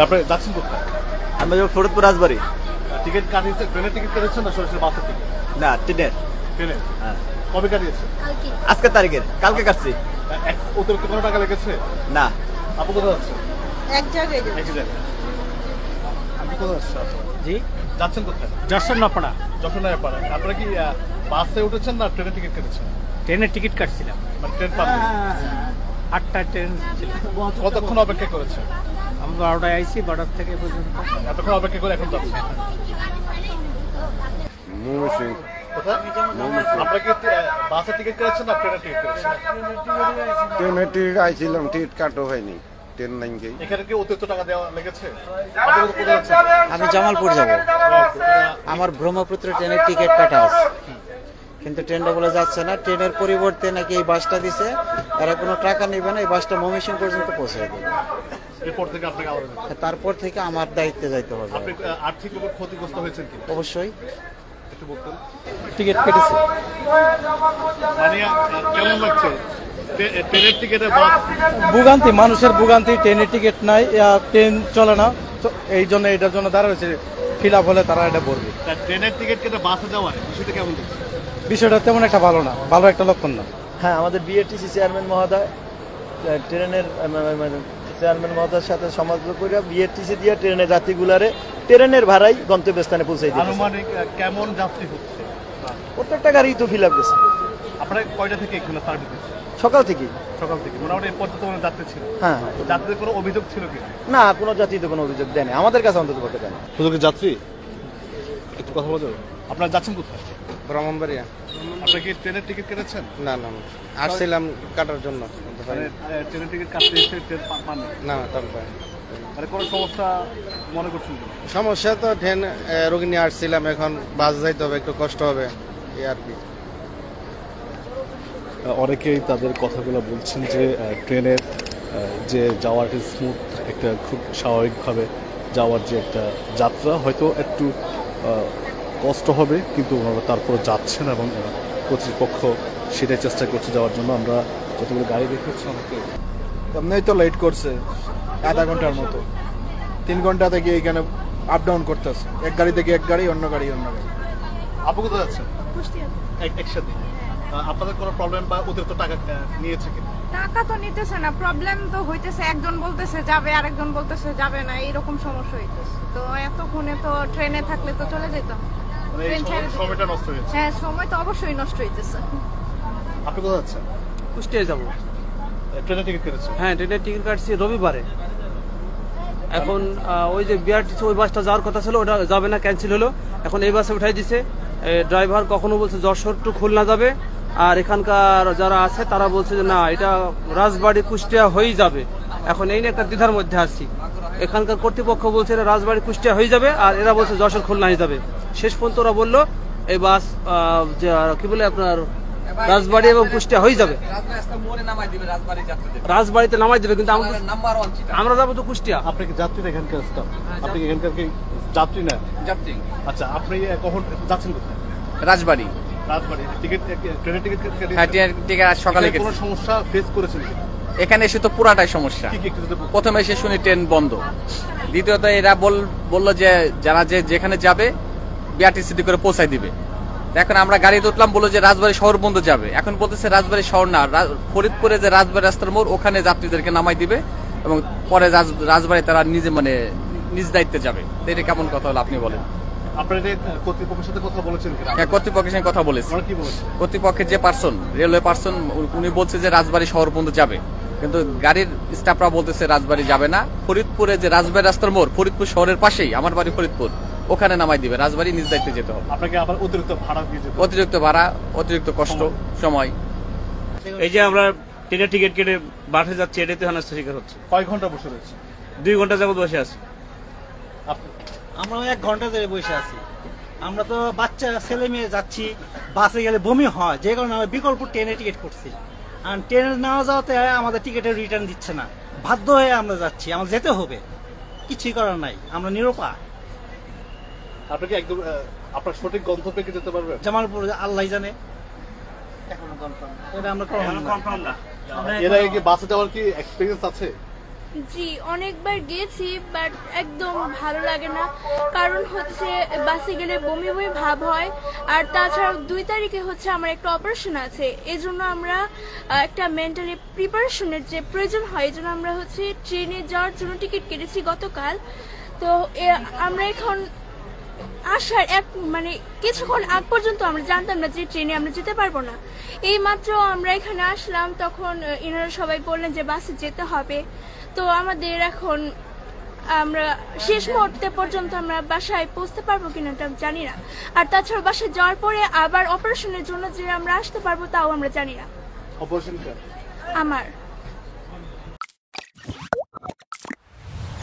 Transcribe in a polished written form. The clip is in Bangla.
আপনি যাচ্ছেন কোথায়? আমি ফরিদপুর রাজবাড়ি। টিকিট কাটিয়েছেন? ট্রেনের টিকিট কেটেছেন না সরাসরি বাসের টিকিট? না, ট্রেনের। ট্রেনের? হ্যাঁ। কবে কাটিয়েছেন? আজকে তারিখের, কালকে কাটছি। অতিরিক্ত কোনো টাকা লেগেছে? না। আপনি কোথায় যাচ্ছেন? এক জায়গায় একই জায়গায়। আপনি কোথায় যাচ্ছেন? জি, যাচ্ছেন কোথায়? যশোর নপাড়া। যশোর নয়াপাড়া। আপনারা কি বাসে উঠেছেন না ট্রেনের টিকিট কেটেছেন? ট্রেনের টিকিট কাটছিলাম। মানে ট্রেন পাবেন? 8টা ট্রেন ছিল। কতক্ষণ অপেক্ষা করেছেন? আমরা 12টায় আইছি, 12টার থেকে পর্যন্ত। এতক্ষণ অপেক্ষা করে এখন যাচ্ছেন কোথায়? আপনারা কি বাসের টিকিট কেটেছেন না ট্রেনের টিকিট কেটেছেন? ট্রেনের টিকিট আইছিলাম, টিকিট কাটো হয়নি, ট্রেন নাই গেই। এখানে কি অতিরিক্ত টাকা দেওয়া লেগেছে? আপনারা কোথায় যাচ্ছেন? আমি জামালপুর যাব। আমার ব্রহ্মপুত্র ট্রেনের টিকিট কাটা আছে, কিন্তু ট্রেনটা বলে যাচ্ছে না। ট্রেনের পরিবর্তে নাকি এই বাসটা দিছে, এরা কোনো টাকা নেবে না, এই বাসটা ময়মনসিংহ পর্যন্ত পৌঁছে দেবে। এরপর থেকে আপনাকে আবার তারপর থেকে আমার দায়িত্বে যাইতে হবে। আপনি আর্থিকভাবে ক্ষতিগ্রস্ত হয়েছেন কি? অবশ্যই। একটু বলতেন। টিকিট কেটেছি। মানে কেমন লাগছে ট্রেনের টিকিটে বাস? ভোগান্তি, মানুষের ভোগান্তি। ট্রেনের টিকিট নাই, ট্রেন চলে না, এই জন্য এটার জন্য দাঁড়া হয়েছে। ফিল আপ হলে তারা এটা ভরবে। ট্রেনের টিকিট কেটে বাসে যাওয়ার বিষয়টা কেমন দেখছে? বিষয়টা তেমন একটা ভালো না, ভালো একটা লক্ষণ না। হ্যাঁ, আমাদের বিএটিসি চেয়ারম্যান মহোদয় ট্রেনের চেয়ারম্যান মহোদয়ের সাথে সমালোচনা করে বিএটিসি দিয়ে ট্রেনের যাত্রীগুলারে ট্রেনের ভাড়াই গন্তব্যস্থানে পৌঁছে দিয়েছে। আনুমানিক কেমন যাত্রী হচ্ছে? প্রত্যেকটা গাড়ি তো ফিল আপ গেছে। আপনারা কয়টা থেকে এখানে সার্ভিস দিচ্ছেন? সকাল থেকেই। সকাল থেকে মোটামুটি পর্যন্ত কোনো যাত্রী ছিল? হ্যাঁ। যাত্রীদের কোনো অভিযোগ ছিল কি? না, কোনো যাত্রীতে কোনো অভিযোগ দেয়নি, আমাদের কাছে অন্তত করতে দেয়নি। শুধু যাত্রী একটু কথা বলতে? আপনারা যাচ্ছেন কোথায়? ব্রাহ্মণবাড়িয়া। আপনি কি ট্রেনের টিকিট কেটেছেন? না না, আসছিলাম কাটার জন্য। মানে ট্রেনের টিকিট কাটতে এসে ট্রেন পান না, তারপরে মানে কোনো সমস্যা মনে করছেন কি? সমস্যা তো ট্রেন রোগী নিয়ে আসছিলাম, এখন বাস যাইতে হবে, একটু কষ্ট হবে এই আর কি। অনেকেই তাদের কথাগুলো বলছেন যে ট্রেনের যে যাওয়ার স্মুথ একটা খুব স্বাভাবিকভাবে যাওয়ার যে একটা যাত্রা হয়তো একটু কষ্ট হবে, কিন্তু ওনারা তারপর যাচ্ছেন এবং কর্তৃপক্ষ সেটাই চেষ্টা করছে যাওয়ার জন্য। আমরা যতগুলো গাড়ি দেখেছি অনেকে এমনিই তো লেট করছে আধা ঘন্টার মতো। 3 ঘন্টা থেকে এখানে আপ ডাউন করতেছে, এক গাড়ি থেকে এক গাড়ি, অন্য গাড়ি অন্য গাড়ি। আপু কোথায় যাচ্ছেন? একসাথে। আপনাদের কোনো প্রবলেম বা অতিরিক্ত টাকা নিয়েছে কি? টাকা তো নিতেছে না, প্রবলেম তো হইতেছে। একজন বলতেছে যাবে, আরেকজন বলতেছে যাবে না, এইরকম সমস্যা হইতেছে। তো এতক্ষণে তো ট্রেনে থাকলে তো চলে যেতাম। মানে এই সময়টা নষ্ট হয়েছে। হ্যাঁ, সময় তো অবশ্যই নষ্ট হইতেছে। আপনি কোথায় যাচ্ছেন? কুষ্টিয়ায় যাব। ট্রেনের টিকিট কেটেছেন? হ্যাঁ, ট্রেনের টিকিট কাটছি রবিবারে। এখন ওই যে বিআরটিসি ওই বাসটা যাওয়ার কথা ছিল, ওটা যাবে না, ক্যান্সেল হলো। এখন এই বাসে উঠাই দিছে। ড্রাইভার কখনো বলছে যশোর টু খুলনা যাবে, আর এখানকার যারা আছে তারা বলছে যে না, এটা রাজবাড়ী কুষ্টিয়া হয়েই যাবে। এখন এই নিয়ে একটা দ্বিধার মধ্যে আছি। এখানকার কর্তৃপক্ষ বলছে এটা রাজবাড়ী কুষ্টিয়া হয়ে যাবে, আর এরা বলছে যশোর খুলনা হয়ে যাবে। শেষ পর্যন্ত ওরা বললো এই বাস কি বলে আপনার রাজবাড়ী এবং কুষ্টিয়া হয়ে যাবে, রাজবাড়িতে নামাই দেবে, কিন্তু আমরা যাবো তো কুষ্টিয়া। আপনি কি যাত্রী না এখানকার স্টাফ? আপনি কি এখানকার কি যাত্রী না? যাত্রী। আচ্ছা, আপনি কখন যাচ্ছেন কোথায়? রাজবাড়ি। রাজবাড়ি। টিকিট ট্রেনের টিকিট কেটেছেন? হ্যাঁ, টিকিট সকালে কোনো সমস্যা ফেস করেছেন কি? এখানে এসে তো পুরাটাই সমস্যা। প্রথমে এসে শুনি ট্রেন বন্ধ, দ্বিতীয়ত এরা বললো যে যারা যেখানে যাবে বিআরটিসি করে পৌঁছায় দিবে। এখন আমরা গাড়িতে উঠলাম, বললো যে রাজবাড়ী শহর বন্ধ যাবে। এখন বলতেছে রাজবাড়ী শহর না, ফরিদপুরে যে রাজবাড়ী রাস্তার মোড়, ওখানে যাত্রীদেরকে নামাই দিবে এবং পরে রাজবাড়ী তারা নিজে মানে নিজ দায়িত্বে যাবে। এটা কেমন কথা হলো আপনি বলেন? আপনারা কর্তৃপক্ষের সাথে কথা বলেছেন কিনা? হ্যাঁ, কর্তৃপক্ষের সঙ্গে কথা বলেছি। কি বলেছে কর্তৃপক্ষের যে পার্সন, রেলওয়ে পার্সন, উনি বলছে যে রাজবাড়ী শহর পর্যন্ত যাবে, কিন্তু গাড়ির স্টাফরা বলতেছে রাজবাড়ী যাবে না। ফরিদপুরে যে রাজবাড়ী রাস্তার মোড়, ফরিদপুর শহরের পাশেই, আমার বাড়ি ফরিদপুর, ওখানে নামাই দিবে। রাজবাড়ী নিজ দায়িত্বে যেতে হবে। আপনাকে আবার অতিরিক্ত ভাড়া দিয়ে যেতে হবে? অতিরিক্ত ভাড়া, অতিরিক্ত কষ্ট, সময়। এই যে আমরা ট্রেনের টিকিট কেটে বাসে যাচ্ছি, এটাতে হেনস্থার শিকার হচ্ছে। কয় ঘন্টা বসে রয়েছে? 2 ঘন্টা যাবত বসে আছি। আমরা 1 ঘন্টা ধরে বসে আছি। আমরা তো বাচ্চা ছেলে মেয়ে যাচ্ছি, বাসে গেলে বমি হয়, যে কারণে আমরা বিকল্প ট্রেনে টিকিট করছি। আর ট্রেনে না যাওয়াতে আমাদের টিকিটের রিটার্ন দিচ্ছে না, বাধ্য হয়ে আমরা যাচ্ছি, আমাদের যেতে হবে, কিছুই করার নাই, আমরা নিরুপায়। আপনি কি একদম আপনার সঠিক গন্তব্যে কি যেতে পারবেন? জামালপুর আল্লাহ জানে, এখনো কনফার্ম এটা আমরা কনফার্ম না। এর আগে কি বাসে যাওয়ার কি এক্সপেরিয়েন্স আছে? জি অনেকবার গেছি বাট একদম ভালো লাগে না, কারণ হচ্ছে বাসে গেলে বমি বমি ভাব হয়। আর তাছাড়া 2 তারিখে হচ্ছে আমার একটা অপারেশন আছে, এই জন্য আমরা একটা মেন্টালি প্রিপারেশনের যে প্রয়োজন হয়, এই জন্য আমরা হচ্ছে ট্রেনে যাওয়ার জন্য টিকিট কেটেছি গতকাল। তো আমরা এখন আসার মানে কিছুক্ষণ আগ পর্যন্ত আমরা জানতাম না যে ট্রেনে আমরা যেতে পারবো না। এই মাত্র আমরা এখানে আসলাম, তখন এনারা সবাই বললেন যে বাসে যেতে হবে। তো আমাদের এখন আমরা শেষ মুহূর্তে পর্যন্ত আমরা বাসায় পৌঁছতে পারবো কিনা এটা জানি না। আর তাছাড়া বাসায় যাওয়ার পরে আবার অপারেশনের জন্য যে আমরা আসতে পারবো তাও আমরা জানি না। অপারেশন আমার